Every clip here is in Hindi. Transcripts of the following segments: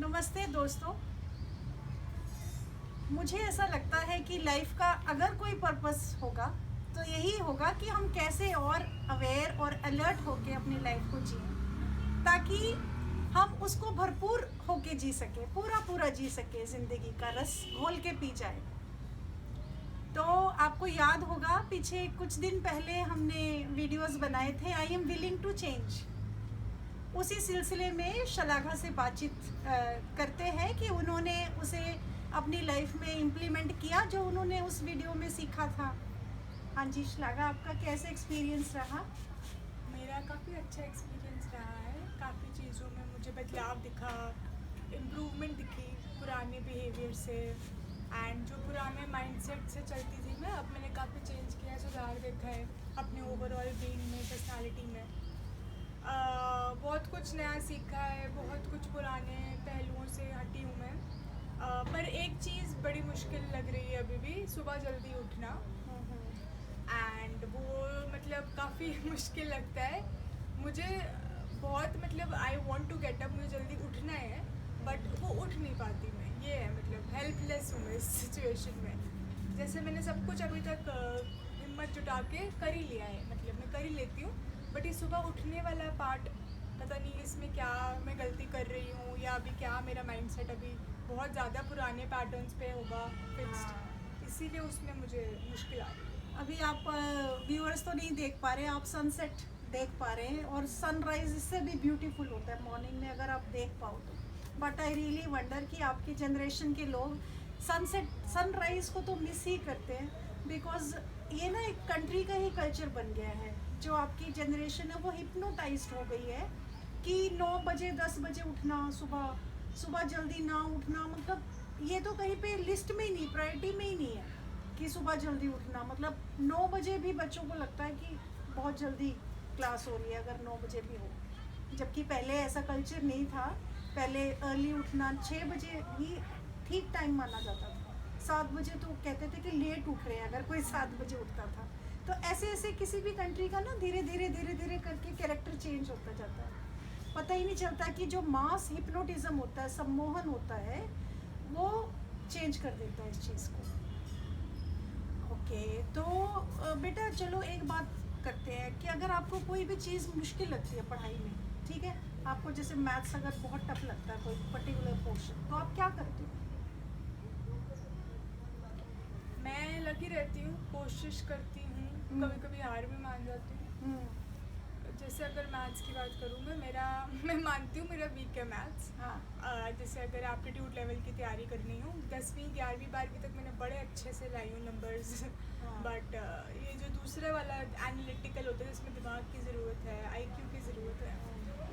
नमस्ते दोस्तों। मुझे ऐसा लगता है कि लाइफ का अगर कोई पर्पस होगा तो यही होगा कि हम कैसे और अवेयर और अलर्ट होके अपनी लाइफ को जिएं, ताकि हम उसको भरपूर होके जी सके, पूरा पूरा जी सके, ज़िंदगी का रस घोल के पी जाए। तो आपको याद होगा पीछे कुछ दिन पहले हमने वीडियोस बनाए थे, I am willing to change. उसी सिलसिले में शलाघा से बातचीत करते हैं कि उन्होंने उसे अपनी लाइफ में इम्प्लीमेंट किया जो उन्होंने उस वीडियो में सीखा था। हाँ जी शलाघा, आपका कैसे एक्सपीरियंस रहा? मेरा काफ़ी अच्छा एक्सपीरियंस रहा है। काफ़ी चीज़ों में मुझे बदलाव दिखा, इम्प्रूवमेंट दिखी पुराने बिहेवियर से। एंड जो पुराने माइंडसेट से चलती थी मैं, अब मैंने काफ़ी चेंज किया है, सुधार देखा है अपने ओवरऑल बीइंग में, पर्सनालिटी में। बहुत कुछ नया सीखा है, बहुत कुछ पुराने पहलुओं से हटी हूँ मैं। पर एक चीज़ बड़ी मुश्किल लग रही है अभी भी, सुबह जल्दी उठना। एंड वो मतलब काफ़ी मुश्किल लगता है मुझे। बहुत मतलब I want to get up, मुझे जल्दी उठना है, बट वो उठ नहीं पाती मैं। ये है मतलब हेल्पलेस हूँ मैं इस सिचुएशन में। जैसे मैंने सब कुछ अभी तक हिम्मत जुटा के कर ही लिया है, मतलब मैं कर ही लेती हूँ, बट ये सुबह उठने वाला पार्ट पता नहीं इसमें क्या मैं गलती कर रही हूँ, या अभी क्या मेरा माइंडसेट अभी बहुत ज़्यादा पुराने पैटर्न्स पे होगा फिक्स्ड, इसीलिए उसमें मुझे मुश्किल आ रही है। अभी आप व्यूअर्स तो नहीं देख पा रहे, आप सनसेट देख पा रहे हैं और सनराइज इससे भी ब्यूटीफुल होता है मॉर्निंग में, अगर आप देख पाओ तो। बट आई रियली वंडर कि आपकी जनरेशन के लोग सनसेट सनराइज को तो मिस ही करते हैं, बिकॉज ये ना एक कंट्री का ही कल्चर बन गया है। जो आपकी जनरेशन है वो हिप्नोटाइज्ड हो गई है कि 9 बजे 10 बजे उठना, सुबह सुबह जल्दी ना उठना, मतलब ये तो कहीं पे लिस्ट में ही नहीं, प्रायोरिटी में ही नहीं है कि सुबह जल्दी उठना। मतलब 9 बजे भी बच्चों को लगता है कि बहुत जल्दी क्लास हो रही है अगर 9 बजे भी हो, जबकि पहले ऐसा कल्चर नहीं था। पहले अर्ली उठना 6 बजे ही ठीक टाइम माना जाता था। 7 बजे तो कहते थे कि लेट उठ रहे हैं अगर कोई 7 बजे उठता था। तो ऐसे ऐसे किसी भी कंट्री का ना धीरे धीरे करके कैरेक्टर चेंज होता जाता है। पता ही नहीं चलता कि जो मास हिप्नोटिज्म होता है, सम्मोहन होता है, वो चेंज कर देता है इस चीज़ को। ओके, तो बेटा चलो एक बात करते हैं कि अगर आपको कोई भी चीज़ मुश्किल लगती है पढ़ाई में, ठीक है, आपको जैसे मैथ्स अगर बहुत टफ लगता है कोई पर्टिकुलर पोर्शन, तो आप क्या करते हो? मैं लगी रहती हूँ, कोशिश करती हूँ, कभी कभी हार भी मान जाती हूँ। जैसे अगर मैथ्स की बात करूँ मैं मानती हूँ मेरा वीक है मैथ्स। हाँ। जैसे अगर एप्टीट्यूड लेवल की तैयारी करनी हो, 10वीं 11वीं 12वीं तक मैंने बड़े अच्छे से लाई हूँ नंबर्स। हाँ। बट ये जो दूसरे वाला एनालिटिकल होता है जिसमें दिमाग की ज़रूरत है, आईक्यू की ज़रूरत है,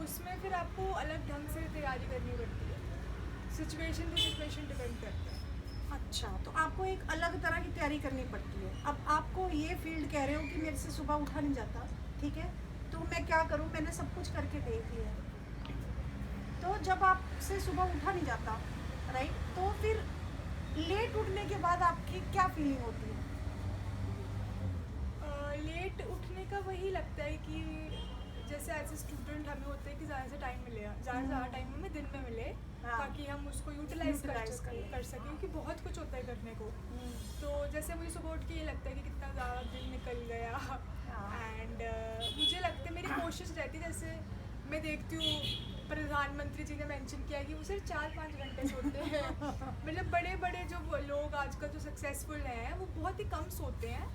उसमें फिर आपको अलग ढंग से तैयारी करनी पड़ती है। सिचुएशन टू सिचुएशन डिपेंड करता है। अच्छा, तो आपको एक अलग तरह की तैयारी करनी पड़ती है। अब आपको ये फील्ड कह रहे हो कि मेरे से सुबह उठा नहीं जाता, ठीक है, तो मैं क्या करूँ, मैंने सब कुछ करके देख लिया है। तो जब आपसे सुबह उठा नहीं जाता, राइट, तो फिर लेट उठने के बाद आपकी क्या फीलिंग होती है? लेट उठने का वही लगता है कि जैसे एज ए स्टूडेंट हमें होता है कि ज़्यादा से टाइम मिले, ज़्यादा से ज़्यादा टाइम हमें दिन में मिले, हाँ। ताकि हम उसको यूटिलाइज Utilize कर सकें, क्योंकि बहुत कुछ होता है करने को। हम्म। तो जैसे मुझे सुबह उठ के ये लगता है कि कितना ज़्यादा दिन निकल गया। हाँ। एंड मुझे लगता है मेरी कोशिश रहती है, जैसे मैं देखती हूँ प्रधानमंत्री जी ने मेंशन किया कि वो सिर्फ 4-5 घंटे सोते हैं। मतलब बड़े बड़े जो लोग आजकल जो सक्सेसफुल हैं वो बहुत ही कम सोते हैं,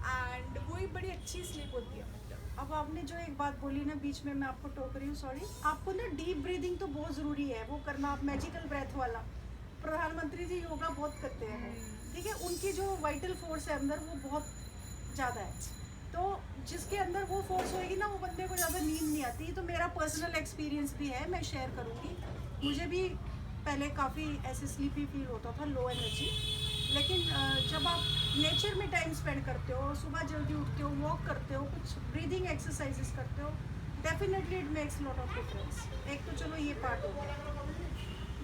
एंड वही बड़ी अच्छी स्लीप होती है। मतलब अब आपने जो एक बात बोली ना, बीच में मैं आपको टोक रही हूँ, सॉरी, आपको ना डीप ब्रीदिंग तो बहुत ज़रूरी है वो करना, आप मैजिकल ब्रेथ वाला। प्रधानमंत्री जी योगा बहुत करते हैं वो, ठीक है, उनकी जो वाइटल फोर्स है अंदर वो बहुत ज़्यादा है। तो जिसके अंदर वो फोर्स होएगी ना, वो बंदे को ज़्यादा नींद नहीं आती। तो मेरा पर्सनल एक्सपीरियंस भी है, मैं शेयर करूँगी। मुझे भी पहले काफ़ी ऐसे स्लीपी फील होता था, लो एनर्जी, लेकिन जब आप नेचर में टाइम स्पेंड करते हो, सुबह जल्दी उठते हो, वॉक करते हो, कुछ ब्रीदिंग एक्सरसाइजेस करते हो, definitely it makes lot of difference. एक तो चलो ये पार्ट हो गया।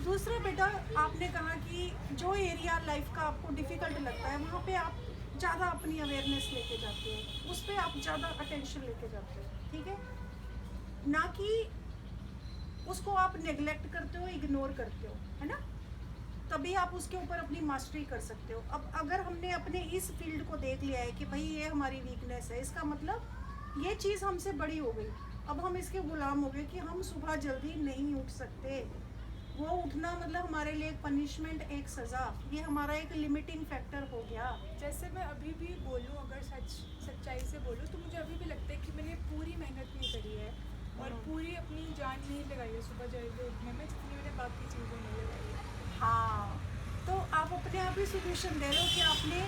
दूसरा बेटा, आपने कहा कि जो एरिया लाइफ का आपको डिफ़िकल्ट लगता है वहाँ पे आप ज़्यादा अपनी अवेयरनेस लेके जाते हो, उस पर आप ज़्यादा अटेंशन लेके जाते हो, ठीक है, ना कि उसको आप नेग्लेक्ट करते हो, इग्नोर करते हो, है ना, तभी आप उसके ऊपर अपनी मास्टरी कर सकते हो। अब अगर हमने अपने इस फील्ड को देख लिया है कि भाई ये हमारी वीकनेस है, इसका मतलब ये चीज़ हमसे बड़ी हो गई, अब हम इसके गुलाम हो गए कि हम सुबह जल्दी नहीं उठ सकते। वो उठना मतलब हमारे लिए एक पनिशमेंट, एक सज़ा, ये हमारा एक लिमिटिंग फैक्टर हो गया। जैसे मैं अभी भी बोलूँ, अगर सच्चाई से बोलूँ तो मुझे अभी भी लगता है कि मैंने पूरी मेहनत नहीं करी है और पूरी अपनी जान नहीं लगाई है सुबह जल्दी उठने में, जितनी मैंने बाकी चीज़ों में लगाई है। हाँ, तो आप अपने आप ही सोल्यूशन दे रहे हो कि आपने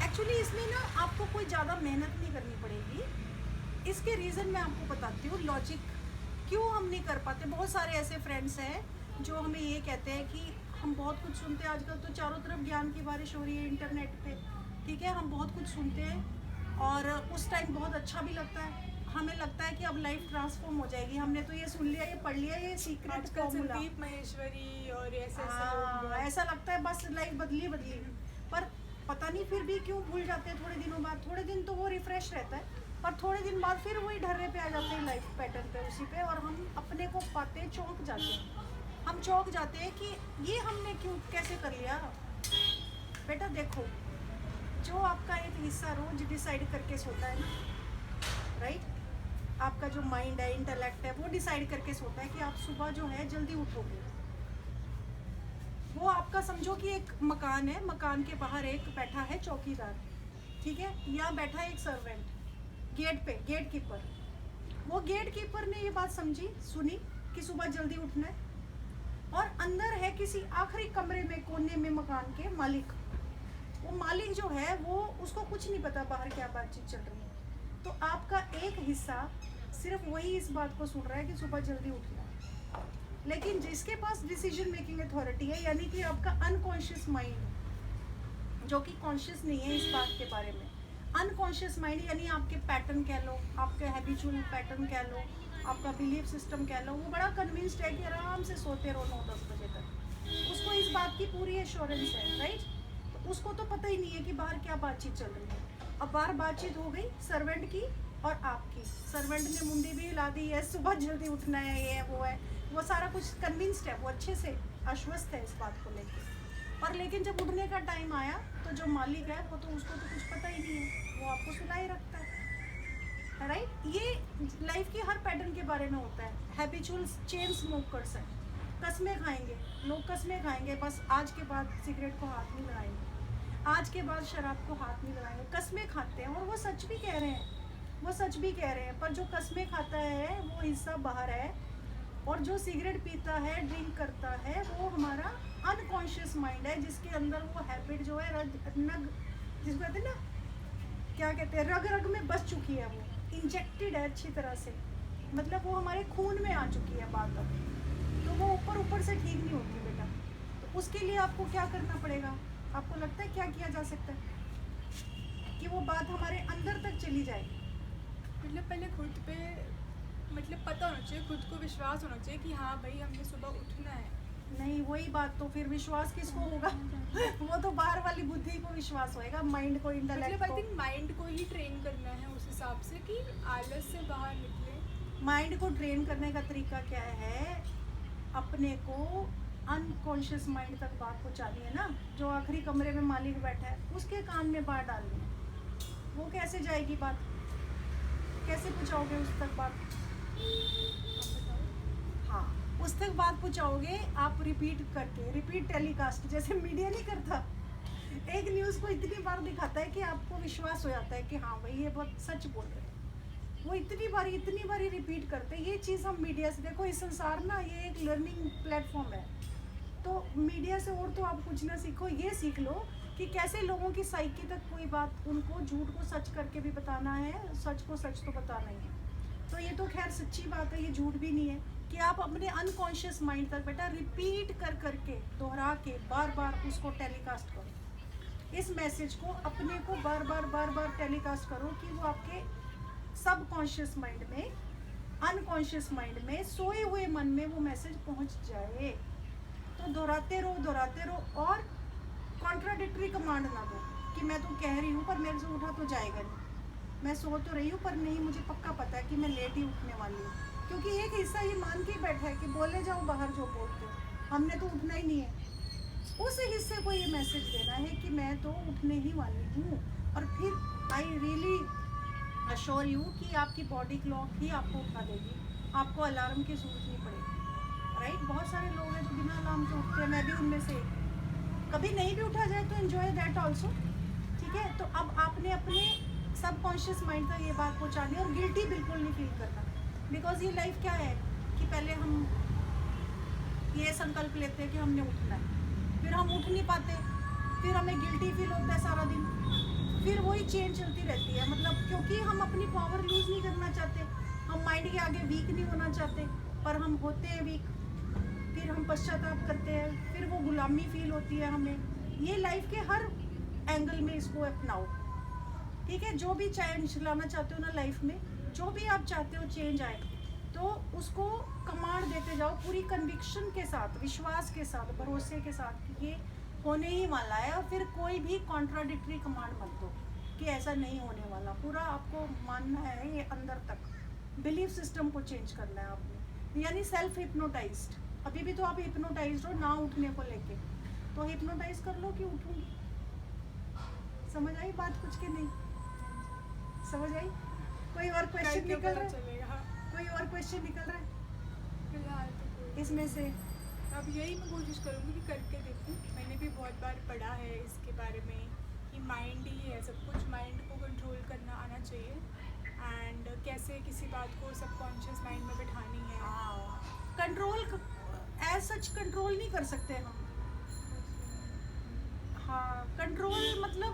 एक्चुअली इसमें ना आपको कोई ज़्यादा मेहनत नहीं करनी पड़ेगी। इसके रीज़न मैं आपको बताती हूँ, लॉजिक क्यों हम नहीं कर पाते। बहुत सारे ऐसे फ्रेंड्स हैं जो हमें ये कहते हैं कि हम बहुत कुछ सुनते हैं, आजकल तो चारों तरफ ज्ञान की बारिश हो रही है इंटरनेट पे, ठीक है, हम बहुत कुछ सुनते हैं और उस टाइम बहुत अच्छा भी लगता है, हमें लगता है कि अब लाइफ ट्रांसफॉर्म हो जाएगी, हमने तो ये सुन लिया, ये पढ़ लिया, ये सीक्रेट आजकल फॉर्मूला, संदीप महेश्वरी और ऐसे लोग बहुत- ऐसा लगता है बस लाइफ बदली बदली। पर पता नहीं फिर भी क्यों भूल जाते हैं थोड़े दिनों बाद। थोड़े दिन तो वो रिफ्रेश रहता है, पर थोड़े दिन बाद फिर वही ढर्रे पे आ जाते हैं लाइफ पैटर्न पे, उसी पे, और हम अपने को पाते चौंक जाते हैं। हम चौंक जाते हैं कि ये हमने क्यों कैसे कर लिया। बेटा देखो, जो आपका एक हिस्सा रोज डिसाइड करके सोता है ना, राइट, आपका जो माइंड है, इंटेलेक्ट है, वो डिसाइड करके सोता है कि आप सुबह जो है जल्दी उठोगे। वो आपका समझो कि एक मकान है, मकान के बाहर एक बैठा है चौकीदार, ठीक है, यहाँ बैठा है एक सर्वेंट गेट पे, गेट कीपर। वो गेट कीपर ने ये बात समझी, सुनी कि सुबह जल्दी उठना है, और अंदर है किसी आखिरी कमरे में, कोने में मकान के मालिक। वो मालिक जो है वो, उसको कुछ नहीं पता बाहर क्या बातचीत चल रही है। तो आपका एक हिस्सा सिर्फ वही इस बात को सुन रहा है कि सुबह जल्दी उठना है, लेकिन जिसके पास डिसीजन मेकिंग अथॉरिटी है, यानी कि आपका अनकॉन्शियस माइंड, जो कि कॉन्शियस नहीं है इस बात के बारे में, अनकॉन्शियस माइंड यानी आपके पैटर्न कह लो, आपके हैबिचुअल पैटर्न कह लो, आपका बिलीफ सिस्टम कह लो, वो बड़ा कन्विंस्ड है कि आराम से सोते रहो 9-10 बजे तक। उसको इस बात की पूरी एश्योरेंस है, राइट, तो उसको तो पता ही नहीं है कि बाहर क्या बातचीत चल रही है। अब बाहर बातचीत हो गई सर्वेंट की और आपकी, सर्वेंट ने मुंडी भी हिला दी है, सुबह जल्दी उठना है, ये है वो है, वो सारा कुछ कन्विंस्ड है, वो अच्छे से आश्वस्त है इस बात को लेकर। पर लेकिन जब उठने का टाइम आया तो जो मालिक है वो तो, उसको तो कुछ पता ही नहीं है, वो आपको सुला ही रखता है, राइट। ये लाइफ की हर पैटर्न के बारे में होता है। हैबिचुअल चेन स्मोकर्स हैं, कस्में खाएंगे लोग, कस्में खाएंगे, बस आज के बाद सिगरेट को हाथ नहीं लगाएंगे, आज के बाद शराब को हाथ नहीं लगाएंगे, कस्में खाते हैं, और वो सच भी कह रहे हैं, वो सच भी कह रहे हैं। पर जो कस्में खाता है वो हिस्सा बाहर है, और जो सिगरेट पीता है, ड्रिंक करता है, वो हमारा अनकॉन्शियस माइंड है, जिसके अंदर वो हैबिट जो है नग, जिसको कहते हैं ना, क्या कहते हैं, रग रग में बस चुकी है, वो इंजेक्टेड है अच्छी तरह से, मतलब वो हमारे खून में आ चुकी है बात अब, तो वो ऊपर ऊपर से ठीक नहीं होती बेटा। तो उसके लिए आपको क्या करना पड़ेगा, आपको लगता है क्या किया जा सकता है कि वो बात हमारे अंदर तक चली जाए? मतलब पहले खुद पे मतलब पता होना चाहिए, खुद को विश्वास होना चाहिए कि हाँ भाई हमने सुबह उठना है। नहीं, वही बात, तो फिर विश्वास किसको होगा? वो तो बाहर वाली बुद्धि को विश्वास होएगा, माइंड को, इंटेलेक्ट मतलब आई को। थिंक माइंड को ही ट्रेन करना है उस हिसाब से कि आलस से बाहर निकले। माइंड को ट्रेन करने का तरीका क्या है? अपने को अनकॉन्शियस माइंड तक बात पहुंचानी है ना, जो आखिरी कमरे में मालिक बैठा है उसके कान में बात डालनी है। वो कैसे जाएगी बात, कैसे पहुंचाओगे उस तक बात? हाँ, उस तक बात पहुंचाओगे आप रिपीट करके, रिपीट टेलीकास्ट, जैसे मीडिया नहीं करता, एक न्यूज़ को इतनी बार दिखाता है कि आपको विश्वास हो जाता है कि हाँ भाई ये बहुत सच बोल रहे हैं। वो इतनी बारी रिपीट करते हैं। ये चीज़ हम मीडिया से, देखो इस संसार ना ये एक लर्निंग प्लेटफॉर्म है, तो मीडिया से और तो आप कुछ ना सीखो, ये सीख लो कि कैसे लोगों की साइकी तक कोई बात, उनको झूठ को सच करके भी बताना है, सच को सच तो बताना ही है। तो ये तो खैर सच्ची बात है, ये झूठ भी नहीं है कि आप अपने अनकॉन्शियस माइंड तक बेटा रिपीट कर करके, दोहरा के, बार बार उसको टेलीकास्ट करो। इस मैसेज को अपने को बार बार टेलीकास्ट करो कि वो आपके सब कॉन्शियस माइंड में, अनकॉन्शियस माइंड में, सोए हुए मन में वो मैसेज पहुंच जाए। तो दोहराते रहो और कॉन्ट्राडिक्टरी कमांड ना दो कि मैं तो कह रही हूँ पर मेरे से उठा तो जाएगा नहीं, मैं सो तो रही हूँ पर नहीं, मुझे पक्का पता है कि मैं लेट ही उठने वाली हूँ। क्योंकि एक हिस्सा ये मान के बैठा है कि बोले जाओ बाहर जो बोलते हो, हमने तो उठना ही नहीं है। उस हिस्से को ये मैसेज देना है कि मैं तो उठने ही वाली हूँ। और फिर आई रियली अश्योर यू कि आपकी बॉडी क्लॉक ही आपको उठा देगी, आपको अलार्म की जरूरत नहीं पड़ेगी, राइट। बहुत सारे लोग हैं जो बिना अलार्म के उठते हैं, मैं भी उनमें से एक। कभी नहीं भी उठा जाए तो एंजॉय दैट ऑल्सो, ठीक है। तो अब आपने अपने सबकॉन्शियस माइंड तक ये बात पहुँचानी है और गिल्टी बिल्कुल नहीं फील करना, बिकॉज ये लाइफ क्या है कि पहले हम ये संकल्प लेते हैं कि हमने उठना है, फिर हम उठ नहीं पाते, फिर हमें गिल्टी फील होता है सारा दिन, फिर वही चेन चलती रहती है। मतलब क्योंकि हम अपनी पावर लूज नहीं करना चाहते, हम माइंड के आगे वीक नहीं होना चाहते, पर हम होते हैं वीक, फिर हम पश्चाताप करते हैं, फिर वो गुलामी फील होती है हमें। ये लाइफ के हर एंगल में इसको अपनाओ, ठीक है। जो भी चेंज लाना चाहते हो ना लाइफ में, जो भी आप चाहते हो चेंज आए, तो उसको कमांड देते जाओ पूरी कन्विक्शन के साथ, विश्वास के साथ, भरोसे के साथ कि ये होने ही वाला है। और फिर कोई भी कॉन्ट्राडिक्टरी कमांड मत दो कि ऐसा नहीं होने वाला। पूरा आपको मानना है, ये अंदर तक बिलीफ सिस्टम को चेंज करना है आपने, यानी सेल्फ हिप्नोटाइज्ड। अभी भी तो आप हिप्नोटाइज्ड हो ना उठने को लेके, तो हिप्नोटाइज कर लो कि उठूंगी। समझ आई बात कुछ की नहीं समझ आई? कोई और क्वेश्चन निकल रहा है? कोई और क्वेश्चन निकल रहा है फिलहाल तो कोई इसमें से? अब यही मैं कोशिश करूँगी कि करके देखूँ। मैंने भी बहुत बार पढ़ा है इसके बारे में कि माइंड ही है सब कुछ, माइंड को कंट्रोल करना आना चाहिए, एंड कैसे किसी बात को सबकॉन्शियस माइंड में बिठानी है। कंट्रोल एज सच कंट्रोल नहीं कर सकते हम। हाँ, कंट्रोल मतलब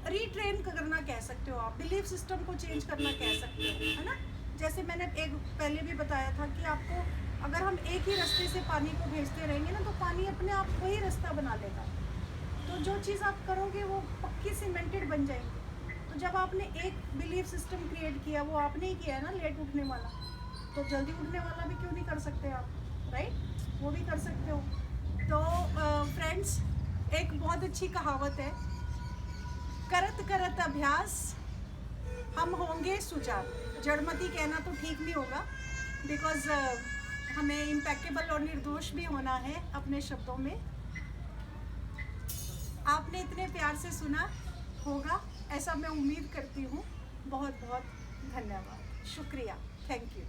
रीट्रेन करना कह सकते हो आप, बिलीफ सिस्टम को चेंज करना कह सकते हो, है ना। जैसे मैंने एक पहले भी बताया था कि आपको अगर हम एक ही रास्ते से पानी को भेजते रहेंगे ना, तो पानी अपने आप वही रास्ता बना लेगा। तो जो चीज़ आप करोगे वो पक्की सीमेंटेड बन जाएगी। तो जब आपने एक बिलीफ सिस्टम क्रिएट किया, वो आपने ही किया है ना, लेट उठने वाला, तो जल्दी उठने वाला भी क्यों नहीं कर सकते आप, राइट। वो भी कर सकते हो। तो फ्रेंड्स, एक बहुत अच्छी कहावत है, करत करत अभ्यास हम होंगे सुजान। जड़मती कहना तो ठीक नहीं होगा, बिकॉज हमें इम्पेकेबल और निर्दोष भी होना है अपने शब्दों में। आपने इतने प्यार से सुना होगा ऐसा मैं उम्मीद करती हूँ। बहुत बहुत धन्यवाद, शुक्रिया, थैंक यू।